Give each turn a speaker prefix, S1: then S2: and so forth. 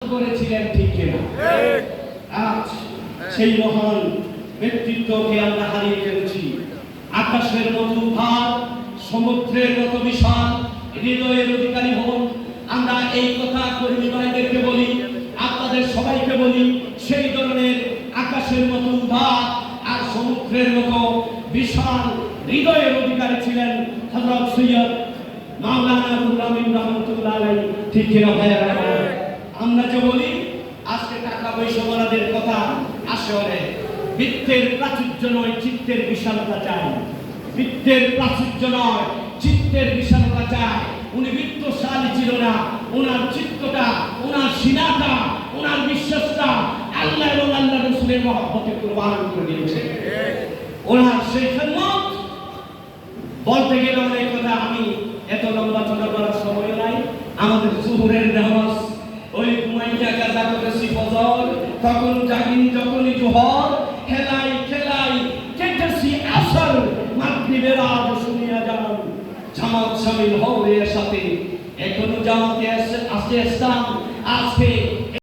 S1: করেছিলেন, ঠিক কিনা? আজ সেই মহান ব্যক্তিত্বকে আমরা হারিয়ে ফেলছি। আকাশের মতো ভার, সমুদ্রের মতো বিশাল, হৃদয়ের অধিকারী হন। আমরা এই কথা কর্মী ভাইদেরকে বলি, আপনাদের সবাইকে বলি, সেই ধরনের আকাশের মতো ভার আর সমুদ্রের মতো বিশাল হৃদয়ের অধিকারী ছিলেন হযরত সৈয়দ মাওলানা রুহুল আমিন রহমাতুল্লাহ আলাইহি, ঠিক কিনা ভাইয়েরা? আমরা যে বলি আজকে টাকা পয়সা ওনাদের কথা আসে অনেক, বৃত্তের প্রাচুর্য নয়, চিত্তের বিশালতা চাই। বৃত্তের প্রাচুর্য নয়, চিত্তের বিশালতা চাই। উনি বৃত্তশালী ছিল না, ওনার চিত্তটা, ওনার সিনাটা, ওনার বিশ্বাসটা আল্লাহ এবং আল্লাহ রাসূলের মহব্বতে কুরবান করে দিয়েছে। ওনার সেই খেদমত বলতে গেলে অনেক কথা, আমি এত লম্বা চড়া করার সময় নাই। আমাদের জোহরের নামাজ ওই ঘুমাইয়া কাজা করেছি ফজর, তখন জাগিনি যখনই জোহর, খেলাই খেলাই কেটেছি আসর, মাগরিবের আজ শুনিয়া যান, জামাত শামিল হও এর সাথে। এখনো জামাতে আসছে ইসলাম, আজকে